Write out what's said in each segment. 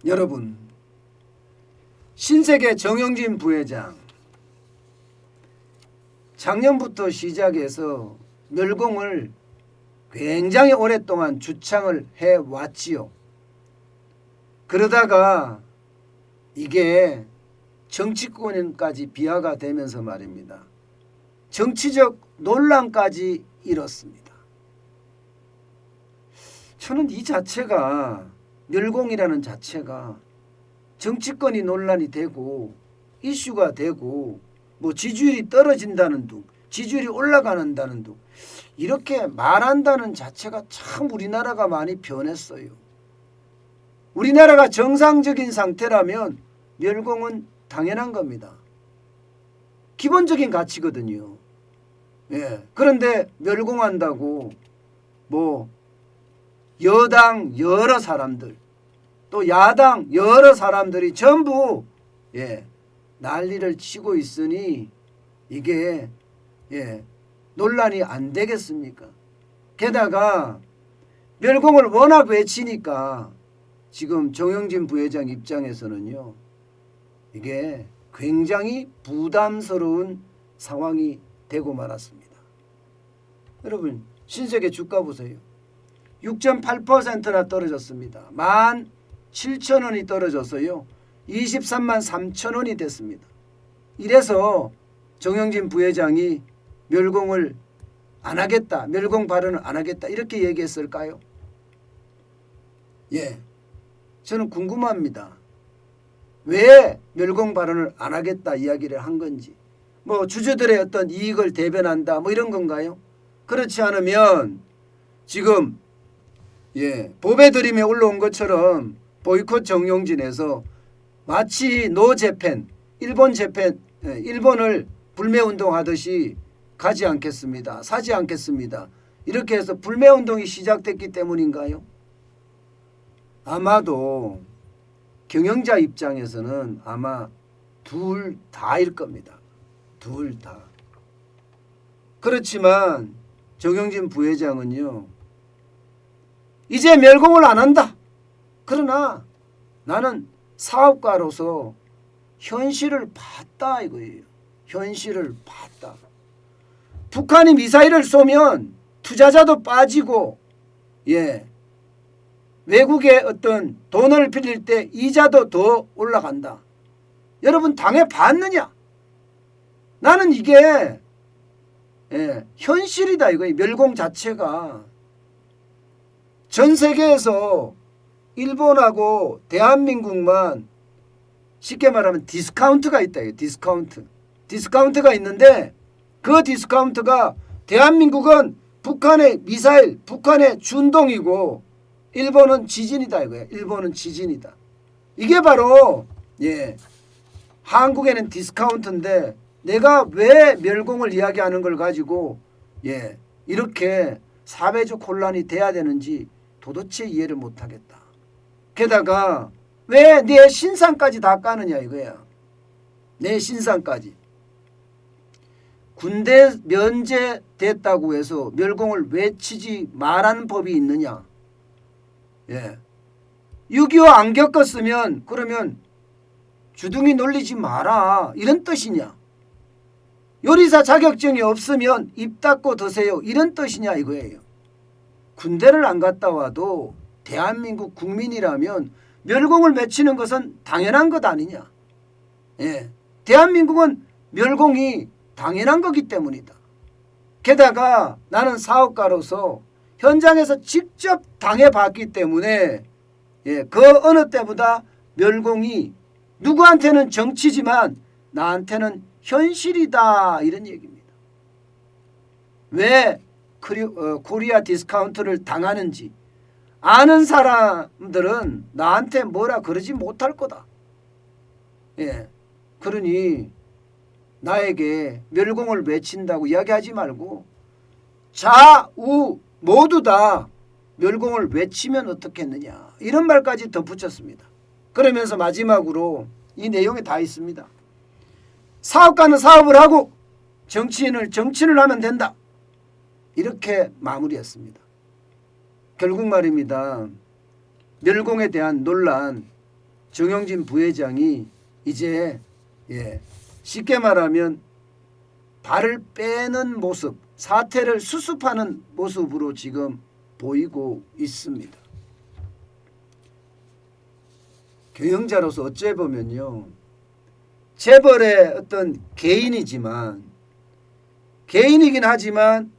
여러분, 신세계 정영진 부회장 작년부터 시작해서 멸공을 굉장히 오랫동안 주창을 해왔지요. 그러다가 이게 정치권까지 비화가 되면서 말입니다. 정치적 논란까지 일었습니다. 저는 이 자체가 멸공이라는 자체가 정치권이 논란이 되고 이슈가 되고 뭐 지지율이 떨어진다는 둥 지지율이 올라가는다는 둥 이렇게 말한다는 자체가 참 우리나라가 많이 변했어요. 우리나라가 정상적인 상태라면 멸공은 당연한 겁니다. 기본적인 가치거든요. 예. 그런데 멸공한다고 뭐 여당 여러 사람들 또 야당 여러 사람들이 전부 난리를 치고 있으니 이게 논란이 안 되겠습니까? 게다가 멸공을 워낙 외치니까 지금 정영진 부회장 입장에서는요. 이게 굉장히 부담스러운 상황이 되고 말았습니다. 여러분 신세계 주가 보세요. 6.8%나 떨어졌습니다. 17,000원이 떨어져서요. 23만 3천 원이 됐습니다. 이래서 정영진 부회장이 멸공을 안 하겠다. 멸공 발언을 안 하겠다. 이렇게 얘기했을까요? 예, 저는 궁금합니다. 왜 멸공 발언을 안 하겠다 이야기를 한 건지. 뭐 주주들의 어떤 이익을 대변한다 뭐 이런 건가요? 그렇지 않으면 지금 법에 들임에 올라온 것처럼 보이콧 정용진에서 마치 노 재팬 일본을 불매운동하듯이 가지 않겠습니다. 사지 않겠습니다. 이렇게 해서 불매운동이 시작됐기 때문인가요? 아마도 경영자 입장에서는 아마 둘 다일 겁니다. 둘 다. 그렇지만 정영진 부회장은요. 이제 멸공을 안 한다. 그러나 나는 사업가로서 현실을 봤다 이거예요. 현실을 봤다. 북한이 미사일을 쏘면 투자자도 빠지고 외국에 어떤 돈을 빌릴 때 이자도 더 올라간다. 여러분 당해봤느냐? 나는 이게 현실이다 이거예요. 멸공 자체가. 전 세계에서 일본하고 대한민국만 쉽게 말하면 디스카운트가 있다. 디스카운트가 있는데 그 디스카운트가 대한민국은 북한의 미사일, 북한의 준동이고 일본은 지진이다 이거예요. 일본은 지진이다. 이게 바로 한국에는 디스카운트인데 내가 왜 멸공을 이야기하는 걸 가지고 이렇게 사회적 혼란이 돼야 되는지 도대체 이해를 못하겠다. 게다가 왜 내 신상까지 다 까느냐 이거야. 내 신상까지. 군대 면제됐다고 해서 멸공을 외치지 말하는 법이 있느냐. 6.25 안 겪었으면 그러면 주둥이 놀리지 마라 이런 뜻이냐. 요리사 자격증이 없으면 입 닫고 드세요 이런 뜻이냐 이거예요. 군대를 안 갔다 와도 대한민국 국민이라면 멸공을 외치는 것은 당연한 것 아니냐. 대한민국은 멸공이 당연한 거기 때문이다. 게다가 나는 사업가로서 현장에서 직접 당해봤기 때문에 그 어느 때보다 멸공이 누구한테는 정치지만 나한테는 현실이다 이런 얘기입니다. 왜 코리아 디스카운트를 당하는지 아는 사람들은 나한테 뭐라 그러지 못할 거다. 그러니 나에게 멸공을 외친다고 이야기하지 말고 좌우 모두 다 멸공을 외치면 어떻겠느냐 이런 말까지 덧붙였습니다. 그러면서 마지막으로 이 내용에 다 있습니다. 사업가는 사업을 하고 정치인을 정치를 하면 된다. 이렇게 마무리했습니다. 결국 말입니다. 멸공에 대한 논란 정영진 부회장이 이제 쉽게 말하면 발을 빼는 모습, 사태를 수습하는 모습으로 지금 보이고 있습니다. 경영자로서 어째 보면요, 재벌의 어떤 개인이긴 하지만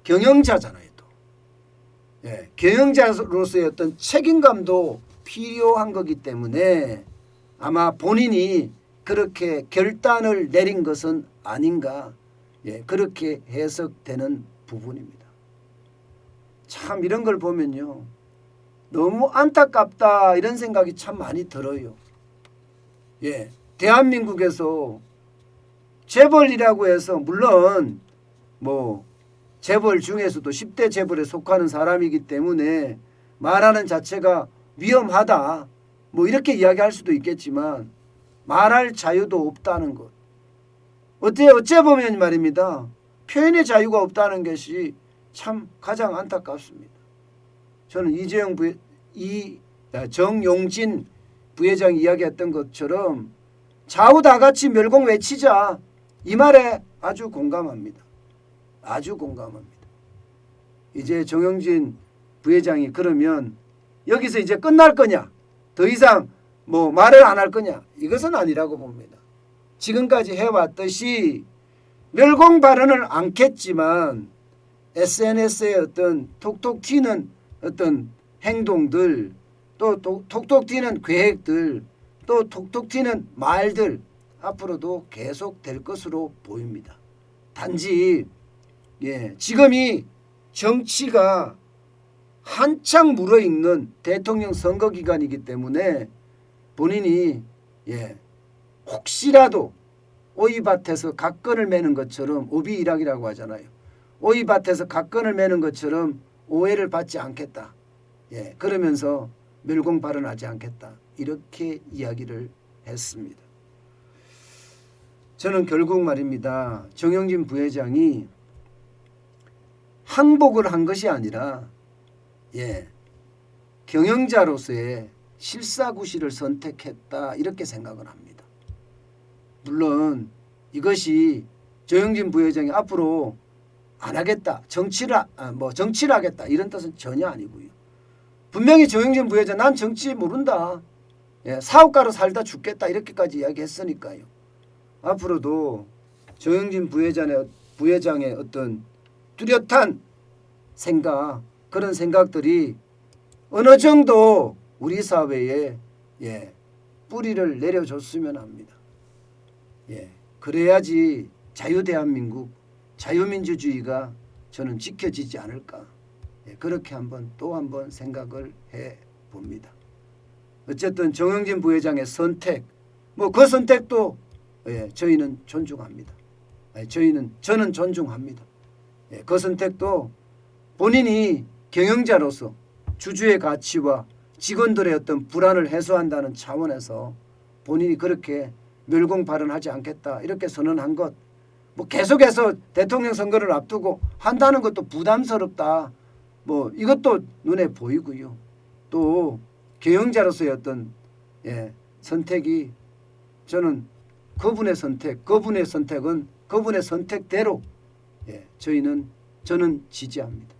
경영자잖아요. 또 경영자로서의 어떤 책임감도 필요한 거기 때문에 아마 본인이 그렇게 결단을 내린 것은 아닌가, 그렇게 해석되는 부분입니다. 참 이런 걸 보면요, 너무 안타깝다 이런 생각이 참 많이 들어요. 대한민국에서 재벌이라고 해서 물론 뭐 재벌 중에서도 10대 재벌에 속하는 사람이기 때문에 말하는 자체가 위험하다 뭐 이렇게 이야기할 수도 있겠지만 말할 자유도 없다는 것. 어째 보면 말입니다. 표현의 자유가 없다는 것이 참 가장 안타깝습니다. 저는 정용진 부회장이 이야기했던 것처럼 좌우 다 같이 멸공 외치자, 이 말에 아주 공감합니다. 아주 공감합니다. 이제 정영진 부회장이 그러면 여기서 이제 끝날 거냐, 더 이상 뭐 말을 안 할 거냐, 이것은 아니라고 봅니다. 지금까지 해왔듯이 멸공 발언을 않겠지만 SNS의 어떤 톡톡 튀는 어떤 행동들, 또 톡톡 튀는 계획들, 또 톡톡 튀는 말들 앞으로도 계속 될 것으로 보입니다. 단지 지금이 정치가 한창 무르익는 대통령 선거 기간이기 때문에 본인이 혹시라도 오이밭에서 각건을 매는 것처럼, 오비일학이라고 하잖아요. 오이밭에서 각건을 매는 것처럼 오해를 받지 않겠다. 그러면서 멸공 발언하지 않겠다. 이렇게 이야기를 했습니다. 저는 결국 말입니다. 정영진 부회장이 항복을 한 것이 아니라 경영자로서의 실사구실을 선택했다, 이렇게 생각을 합니다. 물론 이것이 정영진 부회장이 앞으로 안 하겠다, 정치를 하겠다 이런 뜻은 전혀 아니고요. 분명히 정영진 부회장 난 정치 모른다, 사업가로 살다 죽겠다 이렇게까지 이야기했으니까요. 앞으로도 정영진 부회장의 어떤 뚜렷한 생각, 그런 생각들이 어느 정도 우리 사회에 뿌리를 내려줬으면 합니다. 그래야지 자유대한민국, 자유민주주의가 저는 지켜지지 않을까, 그렇게 또 한번 생각을 해봅니다. 어쨌든 정영진 부회장의 선택, 그 선택도 저희는 존중합니다. 저는 존중합니다. 그 선택도 본인이 경영자로서 주주의 가치와 직원들의 어떤 불안을 해소한다는 차원에서 본인이 그렇게 멸공 발언하지 않겠다 이렇게 선언한 것, 계속해서 대통령 선거를 앞두고 한다는 것도 부담스럽다, 이것도 눈에 보이고요. 또 경영자로서의 어떤 선택이, 저는 그분의 선택은 그분의 선택대로 저는 지지합니다.